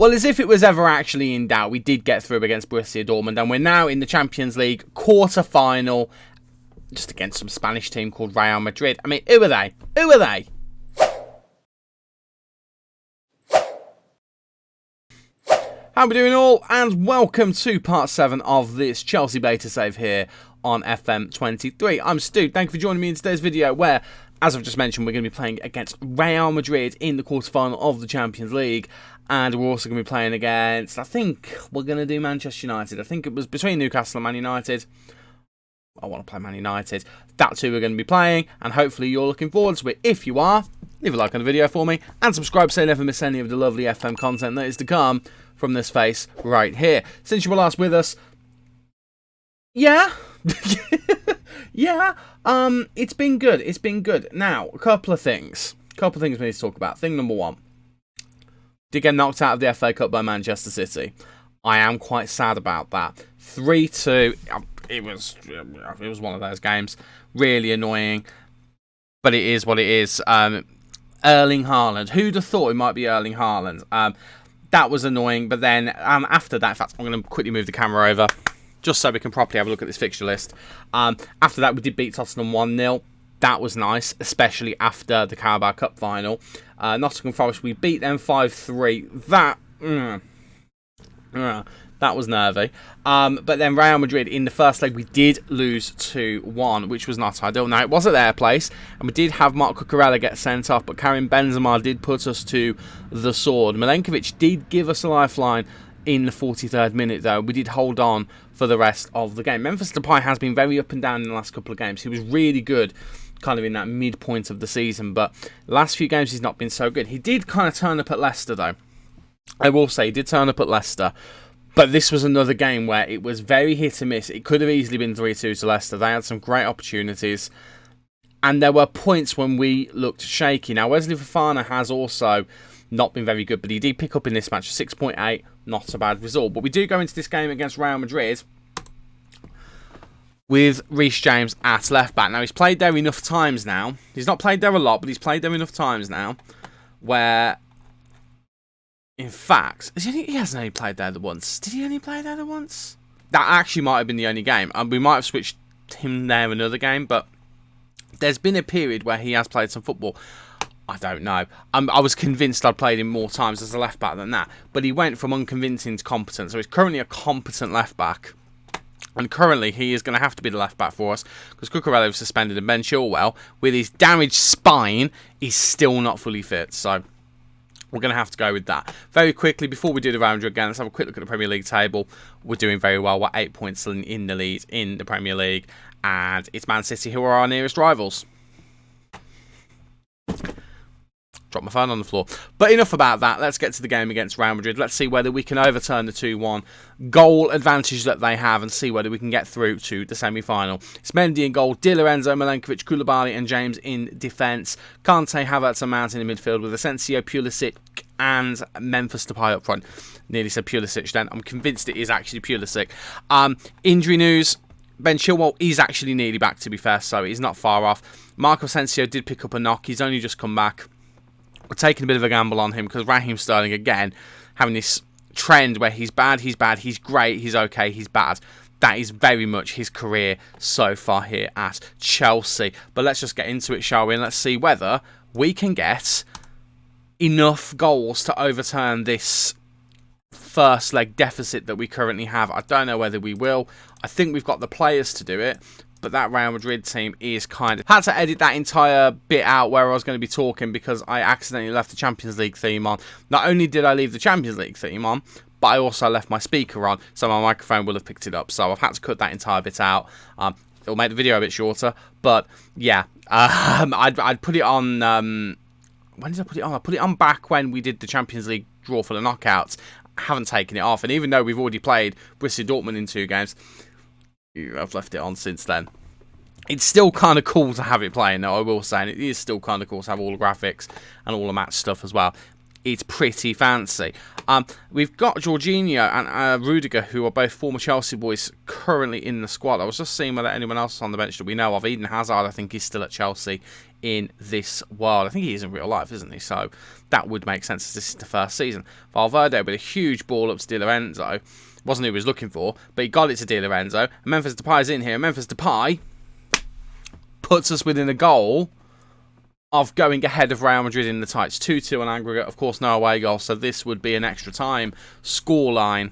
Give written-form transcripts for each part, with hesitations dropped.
Well, as if it was ever actually in doubt, we did get through against Borussia Dortmund, and we're now in the Champions League quarter-final, just against some Spanish team called Real Madrid. I mean, who are they? Who are they? How are we doing all? And welcome to part 7 of this Chelsea beta save here on FM23. I'm Stu. Thank you for joining me in today's video where, as I've just mentioned, we're going to be playing against Real Madrid in the quarterfinal of the Champions League. And we're also going to be playing against, I think we're going to do Manchester United. I think it was between Newcastle and Man United. I want to play Man United. That's who we're going to be playing. And hopefully you're looking forward to it. If you are, leave a like on the video for me. And subscribe so you never miss any of the lovely FM content that is to come from this face right here. Since you were last with us, yeah. Yeah, it's been good. It's been good. Now, a couple of things we need to talk about. Thing number one. Did get knocked out of the FA Cup by Manchester City. I am quite sad about that. 3-2. It was one of those games. Really annoying. But it is what it is. Erling Haaland. Who'd have thought it might be Erling Haaland? That was annoying. But then after that, in fact, I'm going to quickly move the camera over just so we can properly have a look at this fixture list. After that, we did beat Tottenham 1-0. That was nice, especially after the Carabao Cup final. Nottingham Forest, we beat them 5-3. That was nervy. But then Real Madrid, in the first leg, we did lose 2-1, which was not ideal. Now, it was at their place, and we did have Marc Cucurella get sent off, but Karim Benzema did put us to the sword. Milenkovic did give us a lifeline in the 43rd minute, though. We did hold on for the rest of the game. Memphis Depay has been very up and down in the last couple of games. He was really good kind of in that midpoint of the season, but the last few games he's not been so good. He did kind of turn up at Leicester, though. I will say, he did turn up at Leicester, but this was another game where it was very hit and miss. It could have easily been 3-2 to Leicester. They had some great opportunities, and there were points when we looked shaky. Now, Wesley Fofana has also not been very good, but he did pick up in this match 6.8, not a bad result. But we do go into this game against Real Madrid with Reece James at left back. Now, he's played there enough times now. He's not played there a lot, but he's played there enough times now where, in fact, he hasn't only played there the once. Did he only play there the once? That actually might have been the only game. We might have switched him there another game, but there's been a period where he has played some football. I don't know. I was convinced I'd played him more times as a left back than that, but he went from unconvincing to competent. So he's currently a competent left back. And currently, he is going to have to be the left back for us because Cucurella was suspended and Ben Chilwell, with his damaged spine, is still not fully fit. So we're going to have to go with that. Very quickly, before we do the round again, let's have a quick look at the Premier League table. We're doing very well. We're 8 points in the lead in the Premier League. And it's Man City who are our nearest rivals. Drop my phone on the floor. But enough about that. Let's get to the game against Real Madrid. Let's see whether we can overturn the 2-1 goal advantage that they have and see whether we can get through to the semi-final. It's Mendy in goal, Di Lorenzo, Milenkovic, Koulibaly and James in defence. Kante, Havertz and Mount in the midfield with Asensio, Pulisic and Memphis Depay up front. Nearly said Pulisic then. I'm convinced it is actually Pulisic. Injury news. Ben Chilwell is actually nearly back, to be fair, so he's not far off. Marco Asensio did pick up a knock. He's only just come back. We're taking a bit of a gamble on him because Raheem Sterling, again, having this trend where he's bad, he's great, he's okay, he's bad. That is very much his career so far here at Chelsea. But let's just get into it, shall we? And let's see whether we can get enough goals to overturn this first leg deficit that we currently have. I don't know whether we will. I think we've got the players to do it. But that Real Madrid team is kind of... Had to edit that entire bit out where I was going to be talking because I accidentally left the Champions League theme on. Not only did I leave the Champions League theme on, but I also left my speaker on, so my microphone will have picked it up. So I've had to cut that entire bit out. It'll make the video a bit shorter, but yeah. I'd put it on... when did I put it on? I put it on back when we did the Champions League draw for the knockouts. I haven't taken it off, and even though we've already played Borussia Dortmund in 2 games... I've left it on since then. It's still kind of cool to have it playing, though, I will say. And it is still kind of cool to have all the graphics and all the match stuff as well. It's pretty fancy. We've got Jorginho and Rudiger, who are both former Chelsea boys, currently in the squad. I was just seeing whether anyone else is on the bench that we know of. Eden Hazard, I think, is still at Chelsea in this world. I think he is in real life, isn't he? So that would make sense as this is the first season. Valverde with a huge ball up to Di Lorenzo. Wasn't who he was looking for, but he got it to Di Lorenzo. And Memphis Depay's in here. Memphis Depay puts us within a goal of going ahead of Real Madrid in the tie. It's 2-2 on aggregate. Of course, no away goal, so this would be an extra time scoreline.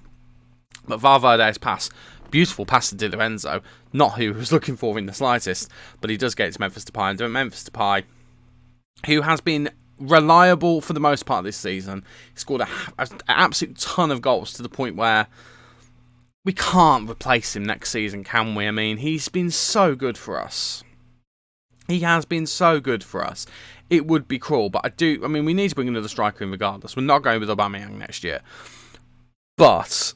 But Valverde's pass, beautiful pass to Di Lorenzo, not who he was looking for in the slightest, but he does get it to Memphis Depay. And Memphis Depay, who has been reliable for the most part this season, he scored an absolute ton of goals to the point where we can't replace him next season, can we? I mean, he's been so good for us. He has been so good for us. It would be cruel, but I mean, we need to bring another striker in regardless. We're not going with Aubameyang next year. But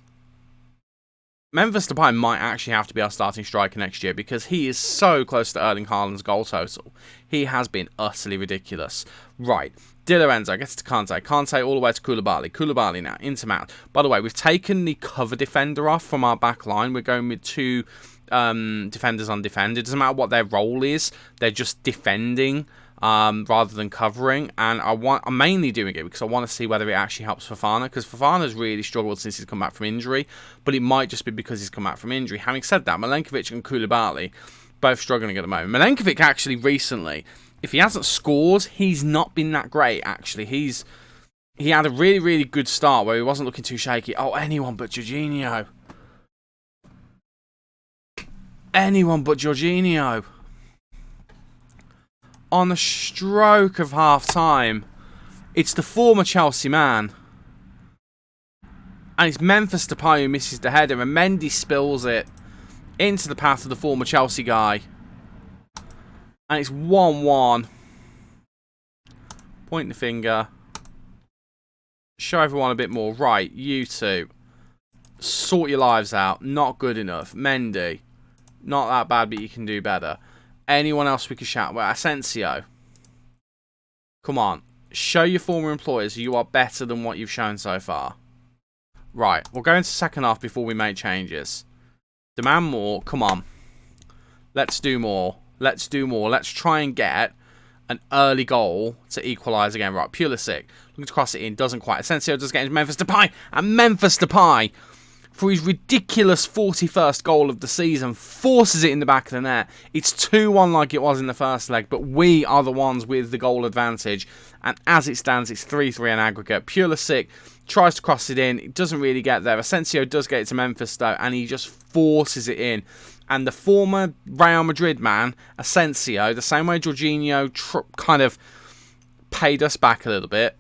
Memphis Depay might actually have to be our starting striker next year because he is so close to Erling Haaland's goal total. He has been utterly ridiculous. Right, Di Lorenzo gets to Kante. Kante all the way to Koulibaly. Koulibaly now into Mount. By the way, we've taken the cover defender off from our back line. We're going with two defenders on defend. It doesn't matter what their role is. They're just defending rather than covering. And I'm mainly doing it because I want to see whether it actually helps Fofana, because Fofana's really struggled since he's come back from injury, but it might just be because he's come back from injury. Having said that, Milenkovic and Koulibaly both struggling at the moment. Milenkovic actually recently, if he hasn't scored, he's not been that great actually. He had a really, really good start where he wasn't looking too shaky. Oh, anyone but Jorginho. Anyone but Jorginho. On the stroke of half-time, it's the former Chelsea man. And it's Memphis Depay who misses the header, and Mendy spills it into the path of the former Chelsea guy. And it's 1-1. Point the finger. Show everyone a bit more. Right, you two. Sort your lives out. Not good enough. Mendy. Not that bad, but you can do better. Anyone else we could shout? Well, Asensio. Come on. Show your former employers you are better than what you've shown so far. Right. We'll go into second half before we make changes. Demand more. Come on. Let's do more. Let's do more. Let's try and get an early goal to equalise again. Right. Pulisic. Looking to cross it in. Doesn't quite. Asensio does get into Memphis Depay. And Memphis Depay, for his ridiculous 41st goal of the season, forces it in the back of the net. It's 2-1 like it was in the first leg, but we are the ones with the goal advantage. And as it stands, it's 3-3 in aggregate. Pulisic tries to cross it in. It doesn't really get there. Asensio does get it to Memphis, though, and he just forces it in. And the former Real Madrid man, Asensio, the same way Jorginho kind of paid us back a little bit,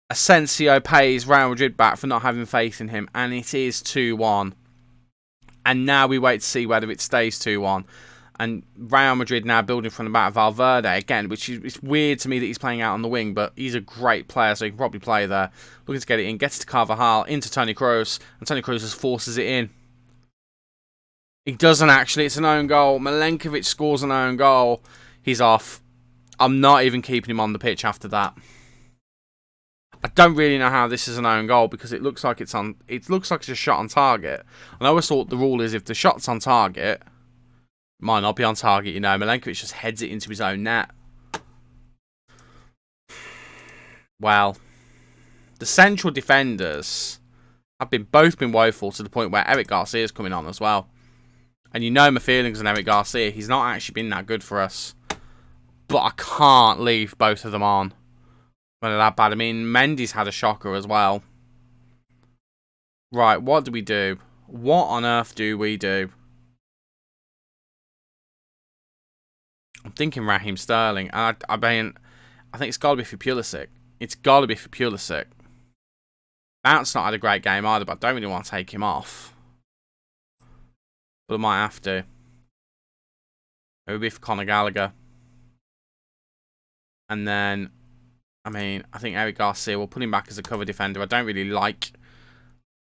Asensio pays Real Madrid back for not having faith in him, and it is 2-1. And now we wait to see whether it stays 2-1. And Real Madrid now building from the back of Valverde again, which is, it's weird to me that he's playing out on the wing, but he's a great player, so he can probably play there. Looking to get it in, gets it to Carvajal, into Toni Kroos, and Toni Kroos just forces it in. He doesn't actually, it's an own goal. Milenkovic scores an own goal. He's off. I'm not even keeping him on the pitch after that. I don't really know how this is an own goal because it looks like it's a shot on target. And I always thought the rule is if the shot's on target, it might not be on target, you know. Milenkovic just heads it into his own net. Well, the central defenders have both been woeful to the point where Eric Garcia's coming on as well. And you know my feelings on Eric Garcia. He's not actually been that good for us. But I can't leave both of them on when they're that bad. I mean, Mendy's had a shocker as well. Right, what do we do? What on earth do we do? I'm thinking Raheem Sterling. I mean, I think it's got to be for Pulisic. It's got to be for Pulisic. Mount's not had a great game either, but I don't really want to take him off. But I might have to. It would be for Conor Gallagher. And then, I mean, I think Eric Garcia, will put him back as a cover defender. I don't really like...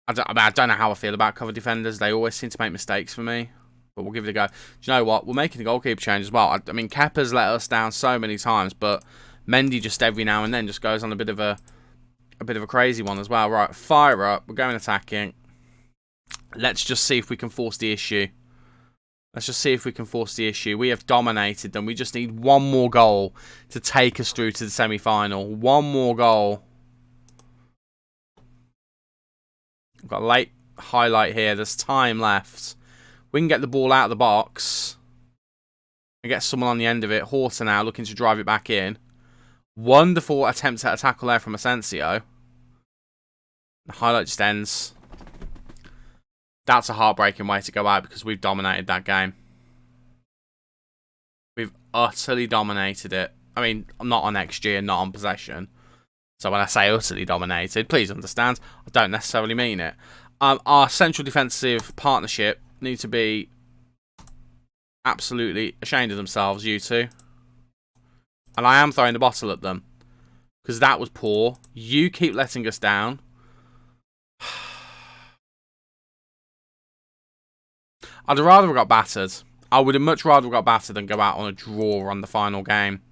I don't know how I feel about cover defenders. They always seem to make mistakes for me. But we'll give it a go. Do you know what? We're making a goalkeeper change as well. I mean, Kepa's let us down so many times, but Mendy just every now and then just goes on a bit of a crazy one as well. Right, fire up. We're going attacking. Let's just see if we can force the issue. Let's just see if we can force the issue. We have dominated them. We just need one more goal to take us through to the semi-final. One more goal. We've got a late highlight here. There's time left. We can get the ball out of the box and get someone on the end of it. Horta now looking to drive it back in. Wonderful attempt at a tackle there from Asensio. The highlight just ends. That's a heartbreaking way to go out because we've dominated that game. We've utterly dominated it. I mean, not on XG, not on possession. So when I say utterly dominated, please understand, I don't necessarily mean it. Our central defensive partnership need to be absolutely ashamed of themselves, you two. And I am throwing the bottle at them. Because that was poor. You keep letting us down. I'd have rather got battered. I would have much rather got battered than go out on a draw on the final game.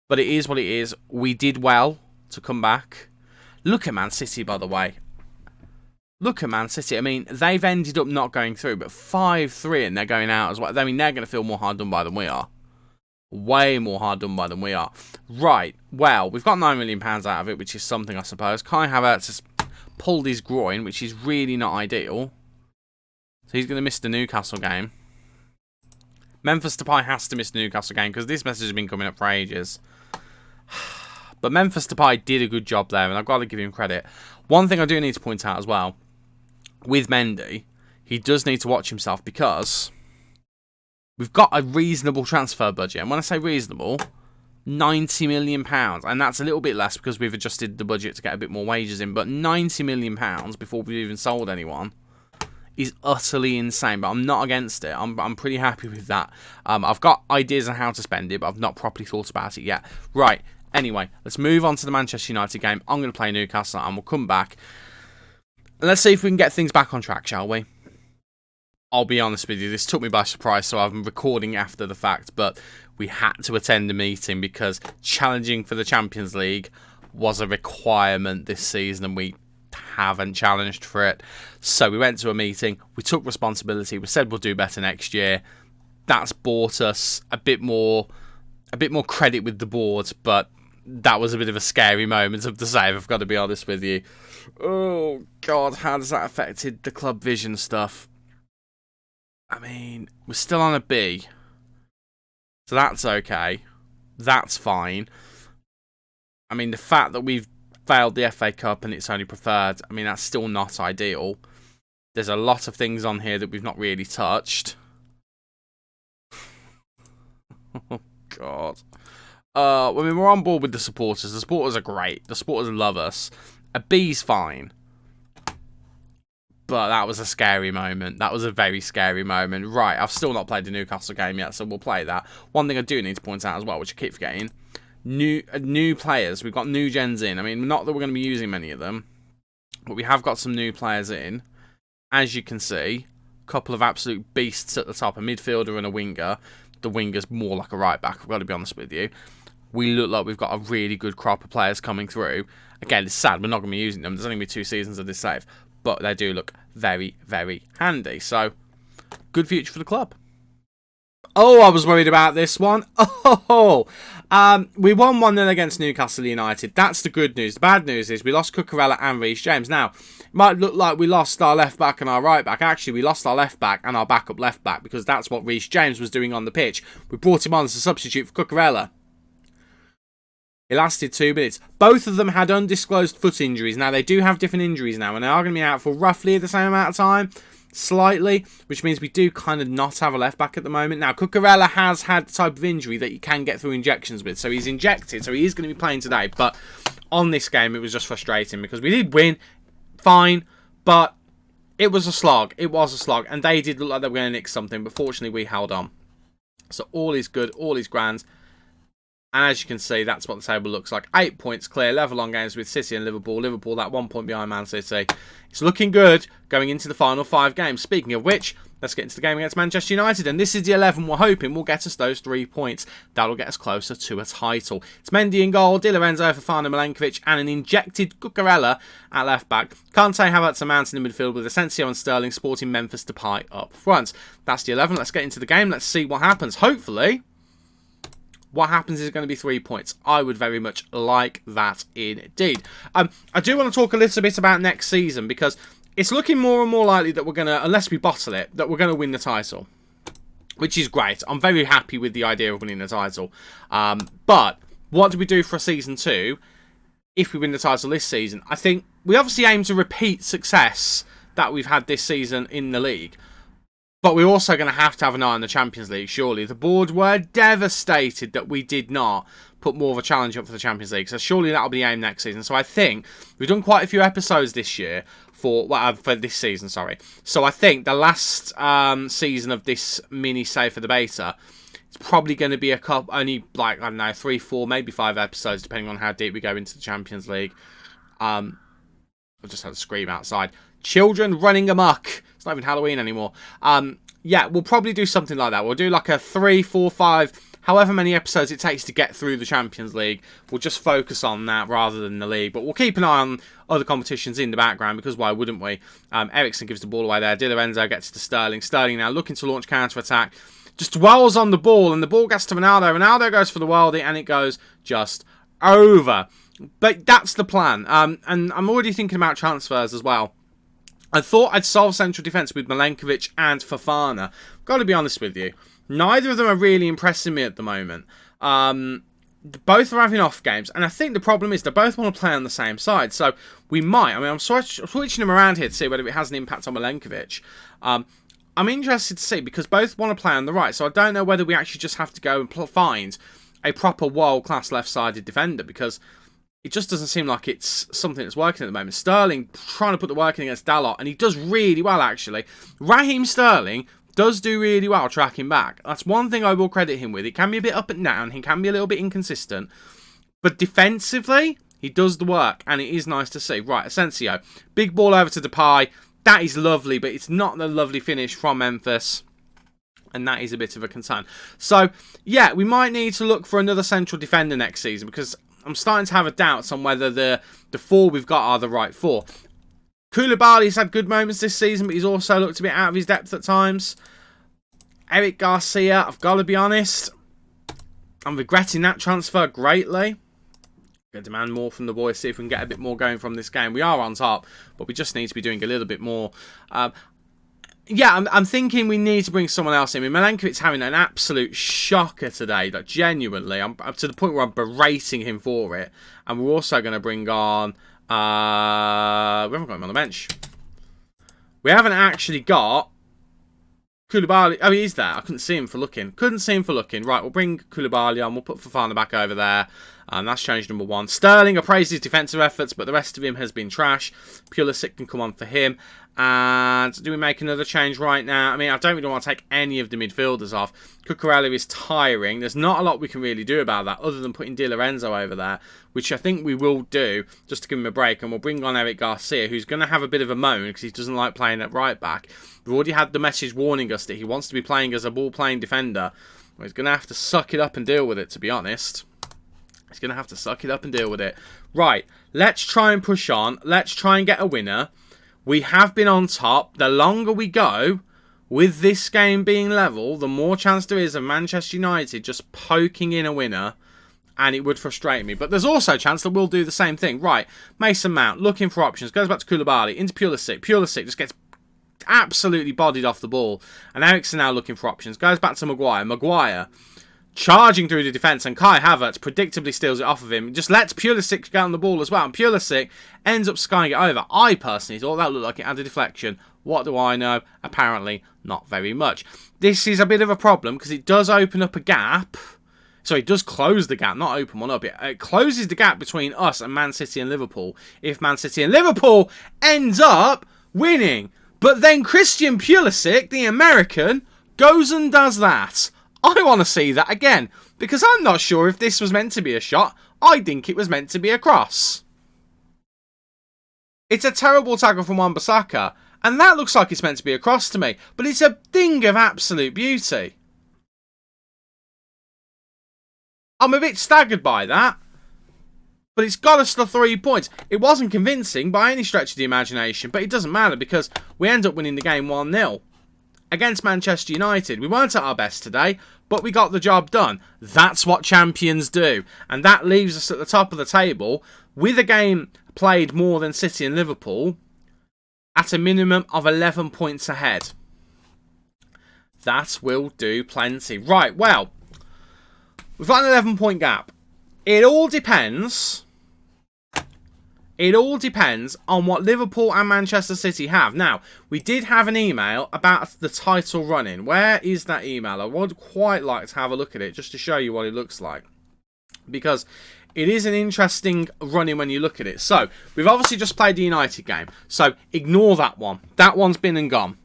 But it is what it is. We did well to come back. Look at Man City, by the way. Look at Man City. I mean, they've ended up not going through, but 5-3 and they're going out as well. I mean, they're going to feel more hard done by than we are. Way more hard done by than we are. Right. Well, we've got £9 million out of it, which is something, I suppose. Kai Havertz has pulled his groin, which is really not ideal. So he's going to miss the Newcastle game. Memphis Depay has to miss the Newcastle game because this message has been coming up for ages. But Memphis Depay did a good job there, and I've got to give him credit. One thing I do need to point out as well, with Mendy, he does need to watch himself because we've got a reasonable transfer budget. And when I say reasonable, £90 million. And that's a little bit less because we've adjusted the budget to get a bit more wages in. But £90 million before we've even sold anyone is utterly insane, but I'm not against it. I'm pretty happy with that. I've got ideas on how to spend it, but I've not properly thought about it yet. Right, anyway, let's move on to the Manchester United game. I'm going to play Newcastle and we'll come back. And let's see if we can get things back on track, shall we? I'll be honest with you, this took me by surprise, so I'm recording after the fact, but we had to attend a meeting because challenging for the Champions League was a requirement this season and we haven't challenged for it. So we went to a meeting, we took responsibility, we said we'll do better next year. That's bought us a bit more credit with the board, but that was a bit of a scary moment of the save, I've got to be honest with you. Oh god, how does that affected the club vision stuff? I mean, we're still on a B. So that's okay. That's fine. I mean, the fact that we've failed the FA Cup and it's only preferred, I mean, that's still not ideal. There's a lot of things on here that we've not really touched. Oh, God. I mean, we're on board with the supporters. The supporters are great. The supporters love us. A B's fine. But that was a scary moment. That was a very scary moment. Right, I've still not played the Newcastle game yet, so we'll play that. One thing I do need to point out as well, which I keep forgetting, new players. We've got new gens in. I mean, not that we're going to be using many of them, but we have got some new players in. As you can see, a couple of absolute beasts at the top, a midfielder and a winger. The winger's more like a right back, I've got to be honest with you. We look like we've got a really good crop of players coming through. Again, it's sad, we're not going to be using them. There's only going to be 2 seasons of this save. But they do look very, very handy. So, good future for the club. Oh, I was worried about this one. Oh, we won 1-0 against Newcastle United. That's the good news. The bad news is we lost Cucurella and Reece James. Now, it might look like we lost our left back and our right back. Actually, we lost our left back and our backup left back because that's what Reece James was doing on the pitch. We brought him on as a substitute for Cucurella. It lasted 2 minutes. Both of them had undisclosed foot injuries. Now, they do have different injuries now, and they are going to be out for roughly the same amount of time. Slightly, which means we do kind of not have a left-back at the moment. Now, Cucurella has had the type of injury that you can get through injections with. So he's injected, so he is going to be playing today. But on this game, it was just frustrating because we did win, fine, but it was a slog. It was a slog, and they did look like they were going to nick something, but fortunately, we held on. So all is good, all is grand. And as you can see, that's what the table looks like. 8 points clear, level on games with City and Liverpool. Liverpool, that 1 point behind Man City. It's looking good going into the final 5 games. Speaking of which, let's get into the game against Manchester United. And this is the 11 we're hoping will get us those 3 points. That'll get us closer to a title. It's Mendy in goal, Di Lorenzo, Fofana, Milenkovic, and an injected Cucurella at left-back. Kante, Havertz and Mount in the midfield with Asensio and Sterling sporting Memphis Depay up front. That's the 11. Let's get into the game. Let's see what happens. Hopefully, what happens is going to be 3 points. I would very much like that indeed. I do want to talk a little bit about next season because it's looking more and more likely that we're going to, unless we bottle it, that we're going to win the title. Which is great. I'm very happy with the idea of winning the title. But what do we do for season 2 if we win the title this season? I think we obviously aim to repeat success that we've had this season in the league. But we're also going to have an eye on the Champions League, surely. The board were devastated that we did not put more of a challenge up for the Champions League. So surely that'll be the aim next season. So I think we've done quite a few episodes this year for this season, sorry. So I think the last season of this mini Save for the Beta, it's probably going to be only like, I don't know, 3, 4, maybe 5 episodes, depending on how deep we go into the Champions League. I just had a scream outside. Children running amok. It's not even Halloween anymore. Yeah, we'll probably do something like that. We'll do like a 3, 4, 5, however many episodes it takes to get through the Champions League. We'll just focus on that rather than the league. But we'll keep an eye on other competitions in the background because why wouldn't we? Eriksen gives the ball away there. Di Lorenzo gets to Sterling. Sterling now looking to launch counter-attack. Just dwells on the ball and the ball gets to Ronaldo. Ronaldo goes for the worldie and it goes just over. But that's the plan. And I'm already thinking about transfers as well. I thought I'd solve central defence with Milenkovic and Fofana. Got to be honest with you. Neither of them are really impressing me at the moment. Both are having off games. And I think the problem is they both want to play on the same side. So we might. I mean, I'm switching them around here to see whether it has an impact on Milenkovic. I'm interested to see because both want to play on the right. So I don't know whether we actually just have to go and find a proper world-class left-sided defender because it just doesn't seem like it's something that's working at the moment. Sterling trying to put the work in against Dalot, and he does really well, actually. Raheem Sterling does do really well tracking back. That's one thing I will credit him with. It can be a bit up and down. He can be a little bit inconsistent. But defensively, he does the work, and it is nice to see. Right, Asensio. Big ball over to Depay. That is lovely, but it's not the lovely finish from Memphis. And that is a bit of a concern. So, yeah, we might need to look for another central defender next season because I'm starting to have a doubts on whether the 4 we've got are the right 4. Koulibaly's had good moments this season, but he's also looked a bit out of his depth at times. Eric Garcia, I've got to be honest, I'm regretting that transfer greatly. Going to demand more from the boys, see if we can get a bit more going from this game. We are on top, but we just need to be doing a little bit more. Yeah, I'm thinking we need to bring someone else in. I mean, Milenkovic's having an absolute shocker today. Like, genuinely, I'm up to the point where I'm berating him for it. And we're also going to bring on... we haven't got him on the bench. We haven't actually got Koulibaly. Oh, he is there. I couldn't see him for looking. Right, we'll bring Koulibaly on. We'll put Fofana back over there. That's change number 1. Sterling, I praise his defensive efforts, but the rest of him has been trash. Pulisic can come on for him. And do we make another change right now? I mean, I don't really want to take any of the midfielders off. Cucurella is tiring. There's not a lot we can really do about that other than putting Di Lorenzo over there, which I think we will do just to give him a break. And we'll bring on Eric Garcia, who's going to have a bit of a moan because he doesn't like playing at right back. We've already had the message warning us that he wants to be playing as a ball-playing defender. Well, he's going to have to suck it up and deal with it, to be honest. He's going to have to suck it up and deal with it. Right, let's try and push on. Let's try and get a winner. We have been on top. The longer we go, with this game being level, the more chance there is of Manchester United just poking in a winner, and it would frustrate me. But there's also a chance that we'll do the same thing. Right, Mason Mount, looking for options, goes back to Koulibaly, into Pulisic. Pulisic just gets absolutely bodied off the ball. And Eriksen now looking for options, goes back to Maguire. Maguire charging through the defence, and Kai Havertz predictably steals it off of him. Just lets Pulisic get on the ball as well, and Pulisic ends up skying it over. I personally thought that looked like it had a deflection. What do I know? Apparently not very much. This is a bit of a problem because it does open up a gap. So it does close the gap, not open one up. It closes the gap between us and Man City and Liverpool if Man City and Liverpool ends up winning. But then Christian Pulisic, the American, goes and does that. I want to see that again, because I'm not sure if this was meant to be a shot. I think it was meant to be a cross. It's a terrible tackle from Wan-Bissaka, And that looks like it's meant to be a cross to me. But it's a thing of absolute beauty. I'm a bit staggered by that. But it's got us the 3 points. It wasn't convincing by any stretch of the imagination. But it doesn't matter because we end up winning the game 1-0. Against Manchester United. We weren't at our best today, but we got the job done. That's what champions do. And that leaves us at the top of the table with a game played more than City and Liverpool at a minimum of 11 points ahead. That will do plenty. Right, well, we've got an 11-point gap. It all depends on what Liverpool and Manchester City have. Now, we did have an email about the title running. Where is that email? I would quite like to have a look at it just to show you what it looks like. Because it is an interesting running when you look at it. So, we've obviously just played the United game. So, ignore that one. That one's been and gone.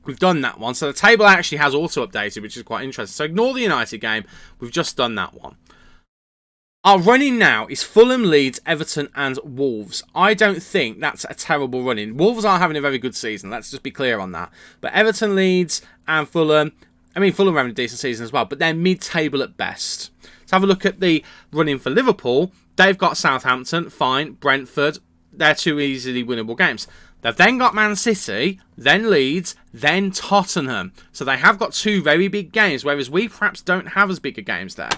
We've done that one. So, the table actually has auto-updated, which is quite interesting. So, ignore the United game. We've just done that one. Our running now is Fulham, Leeds, Everton and Wolves. I don't think that's a terrible running. Wolves aren't having a very good season. Let's just be clear on that. But Everton, Leeds and Fulham. I mean, Fulham are having a decent season as well. But they're mid-table at best. Let's have a look at the running for Liverpool. They've got Southampton, fine. Brentford. They're two easily winnable games. They've then got Man City, then Leeds, then Tottenham. So they have got two very big games. Whereas we perhaps don't have as big a games there.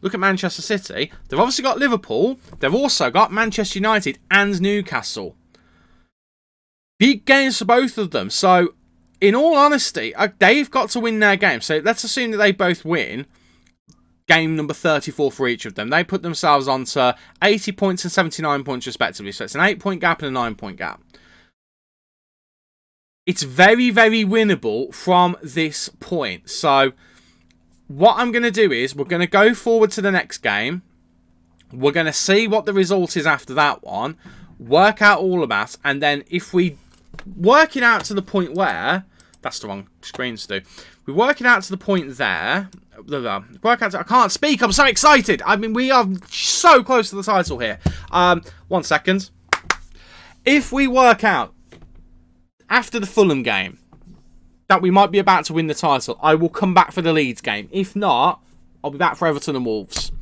Look at Manchester City. They've obviously got Liverpool. They've also got Manchester United and Newcastle. Big games for both of them. So, in all honesty, they've got to win their game. So, let's assume that they both win. Game number 34 for each of them. They put themselves onto 80 points and 79 points respectively. So, it's an 8-point gap and a 9-point gap. It's very, very winnable from this point. So, what I'm going to do is we're going to go forward to the next game. We're going to see what the result is after that one. Work out all of that. And then if we work it out to the point where... That's the wrong screens to do. We work it out to the point there. Work out to, I can't speak. I'm so excited. I mean, we are so close to the title here. 1 second. If we work out after the Fulham game that we might be about to win the title, I will come back for the Leeds game. If not, I'll be back for Everton and Wolves.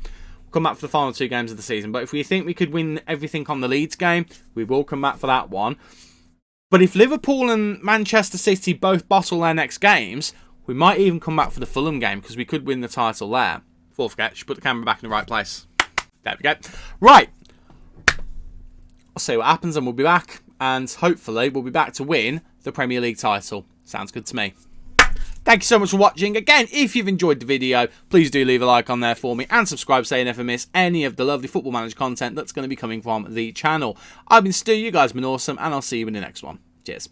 We'll come back for the final 2 games of the season. But if we think we could win everything on the Leeds game, we will come back for that one. But if Liverpool and Manchester City both bottle their next games, we might even come back for the Fulham game because we could win the title there. Before I forget, should put the camera back in the right place. There we go. Right. I'll see what happens and we'll be back. And hopefully we'll be back to win the Premier League title. Sounds good to me. Thank you so much for watching. Again, if you've enjoyed the video, please do leave a like on there for me and subscribe so you never miss any of the lovely Football Manager content that's going to be coming from the channel. I've been Stu, you guys have been awesome, and I'll see you in the next one. Cheers.